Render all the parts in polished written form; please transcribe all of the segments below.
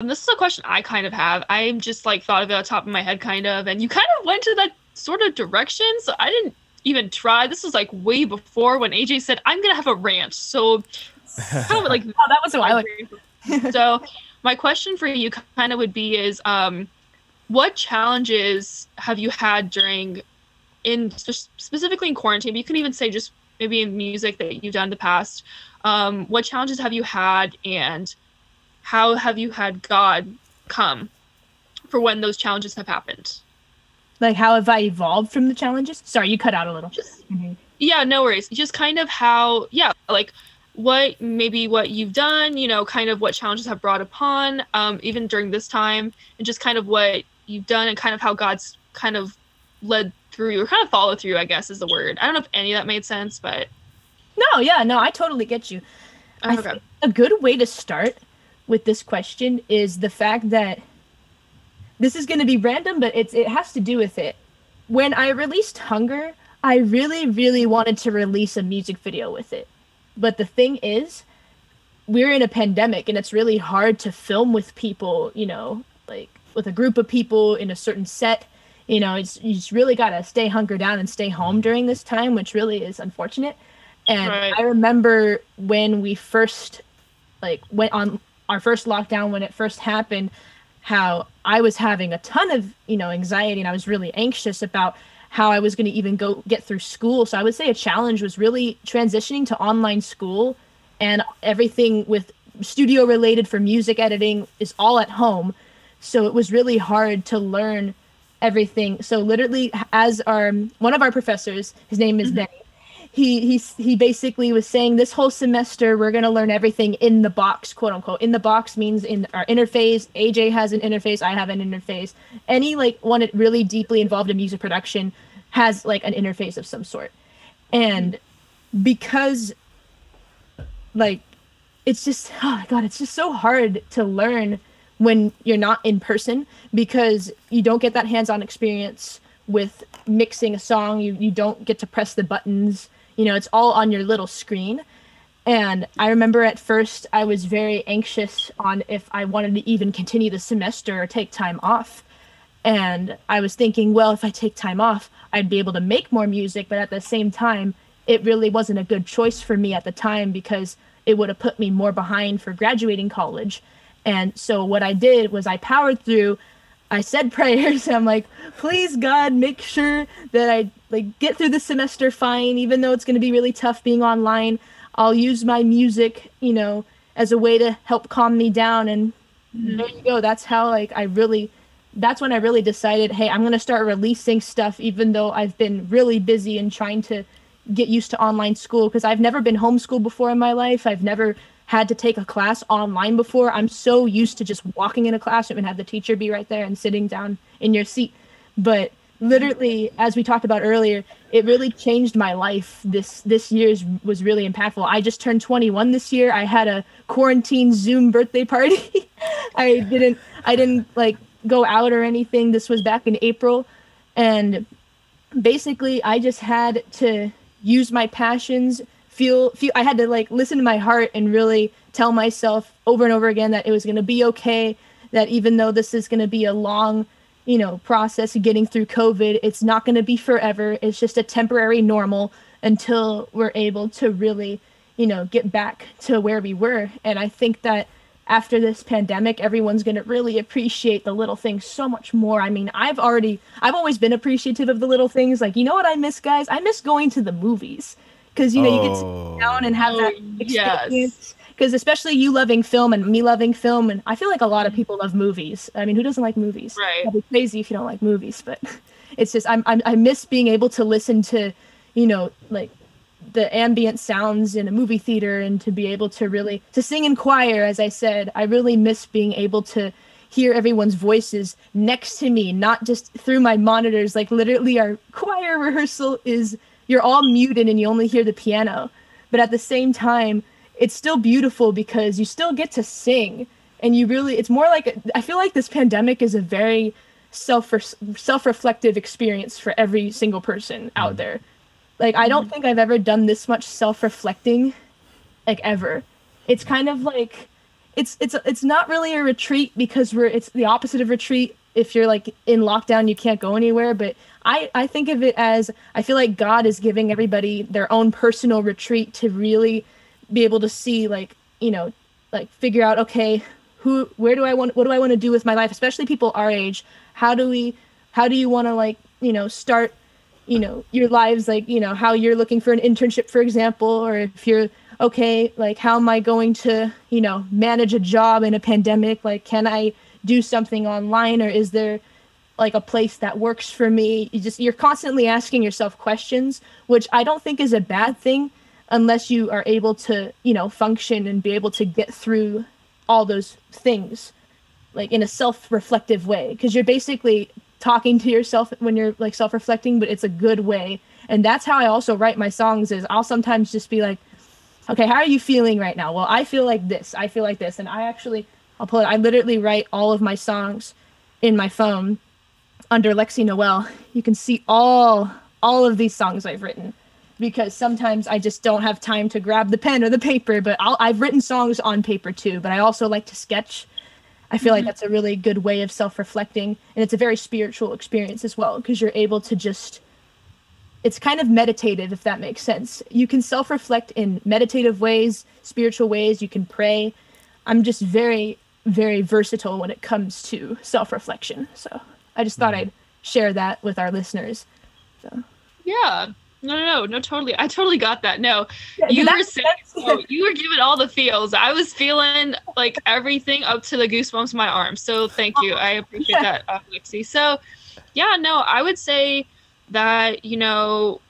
This is a question I kind of have. I'm just like thought of it on top of my head kind of, and you kind of went to that sort of direction, so I didn't even try. This was like way before when AJ said, I'm gonna have a ranch. So kind of like Oh, that was a while ago. so my question for you kind of would be is what challenges have you had during specifically in quarantine, but you can even say just maybe in music that you've done in the past. What challenges have you had, and how have you had God come for when those challenges have happened? Like, how have I evolved from the challenges? Sorry, you cut out a little. Yeah, no worries. Just kind of how, like what you've done, kind of what challenges have brought upon, even during this time, and just kind of what you've done and kind of how God's kind of led through or kind of follow through, I guess is the word. I don't know if any of that made sense, but. No, I totally get you. Okay. I think a good way to start with this question is the fact that this is going to be random, but it has to do with it. When I released Hunger, I really, really wanted to release a music video with it. But the thing is, we're in a pandemic and it's really hard to film with people, like with a group of people in a certain set. You just really got to stay hunkered down and stay home during this time, which really is unfortunate. And right. I remember when we first went on our first lockdown, when it first happened, how I was having a ton of, anxiety, and I was really anxious about how I was going to even get through school. So I would say a challenge was really transitioning to online school, and everything with studio related for music editing is all at home. So it was really hard to learn everything. So literally, as one of our professors, his name is Benny, he basically was saying this whole semester we're going to learn everything in the box, quote unquote. In the box means in our interface. AJ has an interface, I have an interface. Any one that really deeply involved in music production has an interface of some sort. And because it's just, oh my God, it's just so hard to learn when you're not in person, because you don't get that hands-on experience with mixing a song. You don't get to press the buttons. It's all on your little screen. And I remember at first I was very anxious on if I wanted to even continue the semester or take time off. And I was thinking, well, if I take time off, I'd be able to make more music. But at the same time, it really wasn't a good choice for me at the time, because it would have put me more behind for graduating college. And so what I did was I powered through. I said prayers. I'm like, please, God, make sure that I get through the semester fine, even though it's going to be really tough being online. I'll use my music, as a way to help calm me down. And there you go. That's how that's when I really decided, hey, I'm going to start releasing stuff, even though I've been really busy and trying to get used to online school, because I've never been homeschooled before in my life. I've never had to take a class online before. I'm so used to just walking in a classroom and have the teacher be right there and sitting down in your seat. But literally, as we talked about earlier, it really changed my life. This year's was really impactful. I just turned 21 this year. I had a quarantine Zoom birthday party. I didn't go out or anything. This was back in April. And basically I just had to use my passions, I had to listen to my heart and really tell myself over and over again that it was going to be okay, that even though this is going to be a long, process of getting through COVID, it's not going to be forever. It's just a temporary normal until we're able to really, get back to where we were. And I think that after this pandemic, everyone's going to really appreciate the little things so much more. I mean, I've always been appreciative of the little things. What I miss, guys? I miss going to the movies. Because, you get to sit down and have that experience. Because especially you loving film and me loving film, and I feel like a lot of people love movies. I mean, who doesn't like movies? Right. That'd be crazy if you don't like movies. But it's just, I miss being able to listen to, the ambient sounds in a movie theater, and to be able to sing in choir, as I said. I really miss being able to hear everyone's voices next to me, not just through my monitors. Literally our choir rehearsal is, you're all muted and you only hear the piano. But at the same time, it's still beautiful because you still get to sing. And it's more I feel like this pandemic is a very self-reflective experience for every single person out there. I don't think I've ever done this much self-reflecting, ever. It's kind of it's not really a retreat because it's the opposite of retreat. If you're like in lockdown, you can't go anywhere. But I think of it as, I feel like God is giving everybody their own personal retreat to really be able to see, like, you know, like figure out, okay, what do I want to do with my life? Especially people our age. How do you want to, like, you know, start, you know, your lives, like, you know, how you're looking for an internship, for example, or if you're, okay, like, how am I going to, you know, manage a job in a pandemic? Like, can I do something online, or is there like a place that works for me? You're constantly asking yourself questions, which I don't think is a bad thing unless you are able to, you know, function and be able to get through all those things like in a self-reflective way, because you're basically talking to yourself when you're like self-reflecting, but it's a good way. And that's how I also write my songs, is I'll sometimes just be like, okay, how are you feeling right now? Well, I feel like this, and I'll pull it. I literally write all of my songs in my phone under Lexi Noelle. You can see all of these songs I've written, because sometimes I just don't have time to grab the pen or the paper, but I've written songs on paper too, but I also like to sketch. I feel like that's a really good way of self-reflecting, and it's a very spiritual experience as well, because you're able to just, it's kind of meditative, if that makes sense. You can self-reflect in meditative ways, spiritual ways, you can pray. I'm just very, very versatile when it comes to self-reflection. So I just thought I'd share that with our listeners. So. Yeah. No, totally. I totally got that. No, Yeah, you were saying, you were giving all the feels. I was feeling like everything up to the goosebumps in my arms. So thank you. I appreciate that, Lexi. So yeah, no, I would say that, you know,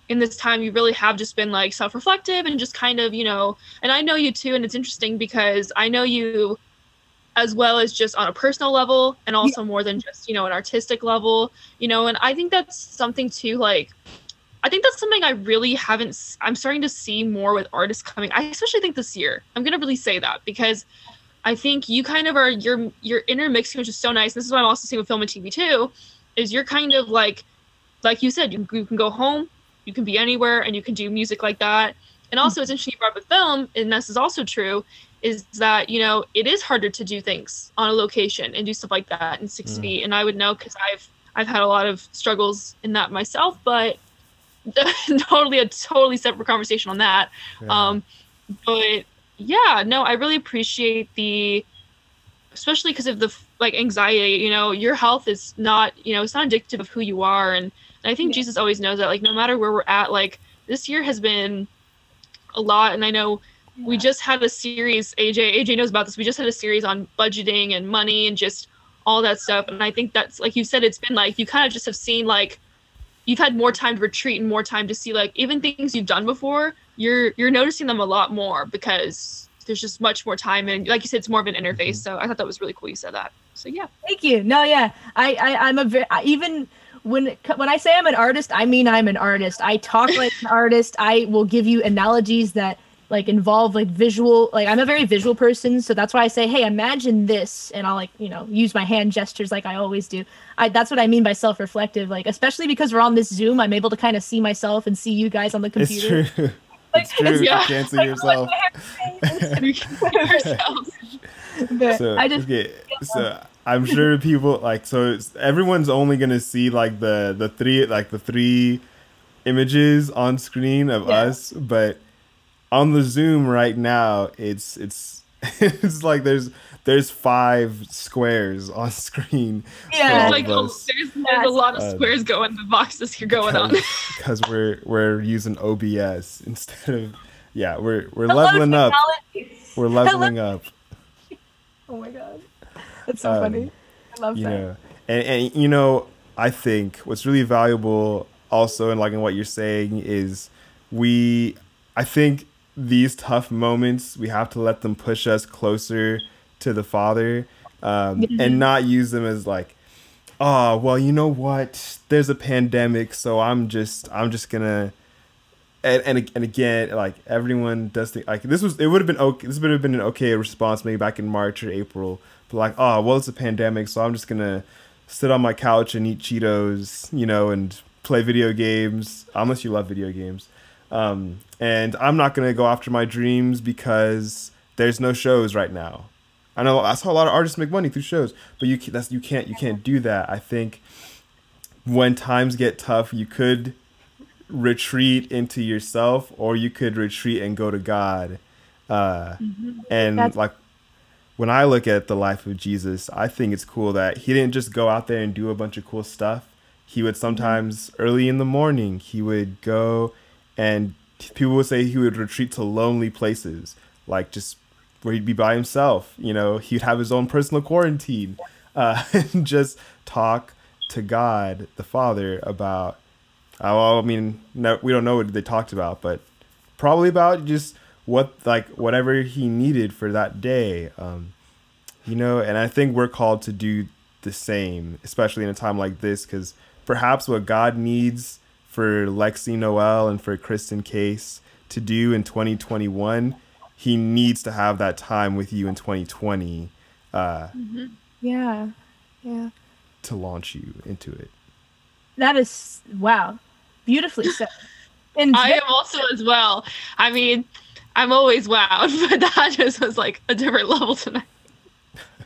in this time, you really have just been like self-reflective and just kind of, you know, and I know you too. And it's interesting because I know you as well as just on a personal level, and also more than just, you know, an artistic level, you know, and I think that's something too, like, I think that's something I really I'm starting to see more with artists coming. I especially think this year, I'm going to really say that, because I think you kind of are, you're intermixing, which is so nice. This is what I'm also seeing with film and TV too, is you're kind of like you said, you can go home, you can be anywhere, and you can do music like that. And also it's interesting you brought up with film, and this is also true, is that, you know, it is harder to do things on a location and do stuff like that in 6 feet. And I would know, because I've had a lot of struggles in that myself, but totally separate conversation on that. Yeah. But yeah, no, I really appreciate especially because of the like anxiety, you know, your health is not, you know, it's not indicative of who you are. And I think Jesus always knows that, like, no matter where we're at, like, this year has been a lot. And I know we just had a series, AJ knows about this. We just had a series on budgeting and money and just all that stuff. And I think that's, like you said, it's been like, you kind of just have seen, like, you've had more time to retreat and more time to see, like, even things you've done before, you're noticing them a lot more because there's just much more time. And like you said, it's more of an interface. So I thought that was really cool you said that. So yeah. Thank you. No, yeah. I'm even when I say I'm an artist, I mean I'm an artist. I talk like an artist. I will give you analogies that like involve like visual, like I'm a very visual person, so that's why I say, hey, imagine this, and I'll, like, you know, use my hand gestures like I always do. That's what I mean by self-reflective, like, especially because we're on this Zoom, I'm able to kind of see myself and see you guys on the computer. It's true. Like, it's true. You can't see yourself. So I'm sure people, like, so everyone's only gonna see like the three images on screen of us, but on the Zoom right now, it's it's like there's 5 squares on screen. Yeah, like there's a lot of squares going, the boxes here going on. Because we're using OBS instead of we're leveling up. We're leveling up. Oh my god, that's so funny. I love that. Yeah, and you know, I think what's really valuable also in what you're saying is I think these tough moments, we have to let them push us closer to the Father, and not use them as like, oh, well, you know what? There's a pandemic, so I'm just gonna. And again, like, everyone does think like this would have been okay. This would have been an okay response maybe back in March or April, but like, oh, well, it's a pandemic, so I'm just gonna sit on my couch and eat Cheetos, you know, and play video games, unless you love video games. And I'm not going to go after my dreams because there's no shows right now. I know that's how a lot of artists make money through shows, but you can't do that. I think when times get tough, you could retreat into yourself, or you could retreat and go to God. And like when I look at the life of Jesus, I think it's cool that he didn't just go out there and do a bunch of cool stuff. He would sometimes early in the morning, he would go, and people would say he would retreat to lonely places, like just where he'd be by himself. You know, he'd have his own personal quarantine, and just talk to God, the Father, about, well, I mean, no, we don't know what they talked about, but probably about just whatever he needed for that day. You know, and I think we're called to do the same, especially in a time like this, because perhaps what God needs for Lexi Noelle and for Kristen Case to do in 2021, he needs to have that time with you in 2020. Yeah. To launch you into it. That is, wow, beautifully said. And I am also as well. I mean, I'm always wowed, but that just was like a different level tonight.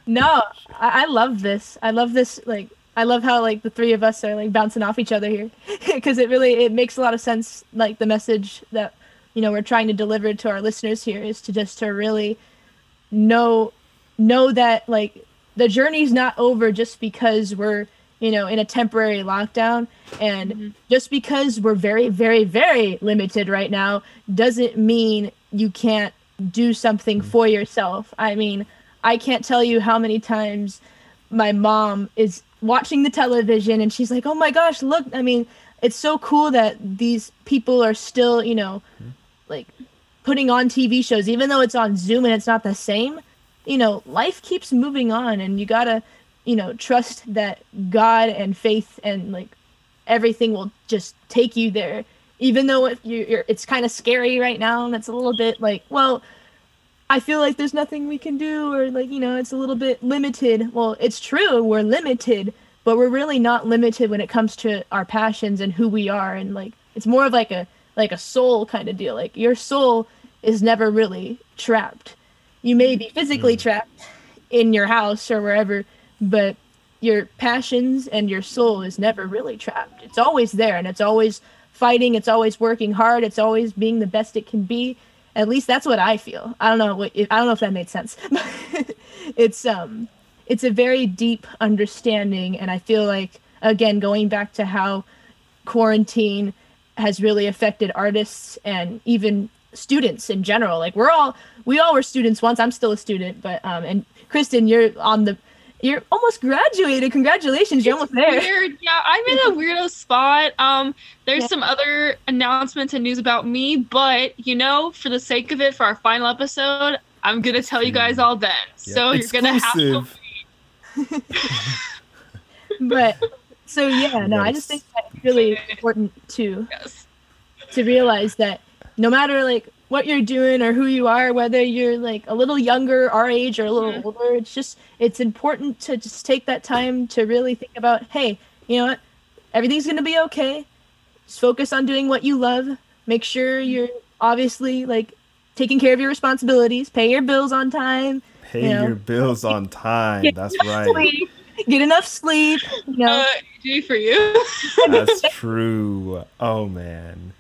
No, I love this. I love this. Like, I love how like the three of us are like bouncing off each other here, because it makes a lot of sense. Like the message that, you know, we're trying to deliver to our listeners here is to really know that like the journey's not over just because we're, you know, in a temporary lockdown, and just because we're very, very, very limited right now doesn't mean you can't do something for yourself. I mean, I can't tell you how many times my mom is watching the television and she's like, oh my gosh, look, I mean, it's so cool that these people are still, you know, like putting on TV shows, even though it's on Zoom and it's not the same. You know, life keeps moving on, and you gotta, you know, trust that God and faith and like everything will just take you there. Even though if it's kind of scary right now, and it's a little bit like, well, I feel like there's nothing we can do, or like, you know, it's a little bit limited. Well, it's true, we're limited, but we're really not limited when it comes to our passions and who we are. And like, it's more of like a soul kind of deal. Like your soul is never really trapped. You may be physically trapped in your house or wherever, but your passions and your soul is never really trapped. It's always there, and it's always fighting. It's always working hard. It's always being the best it can be. At least that's what I feel. I don't know if that made sense. It's a very deep understanding, and I feel like, again, going back to how quarantine has really affected artists and even students in general. Like we all were students once. I'm still a student, but and Kristen, you're almost graduated. Congratulations, you're almost there. Weird. Yeah, I'm in a weirdo spot. There's some other announcements and news about me, but you know, for the sake of it, for our final episode, I'm gonna tell you guys all then. Yeah. So you're gonna have to wait. But so yeah, no, I just think that's really important to realize that no matter like what you're doing or who you are, whether you're like a little younger, our age, or a little older, it's important to just take that time to really think about, hey, you know what? Everything's going to be okay. Just focus on doing what you love. Make sure you're obviously like taking care of your responsibilities, pay your bills on time. Your bills on time. That's right. Sleep, get enough sleep. You know. Do for you. That's true. Oh man.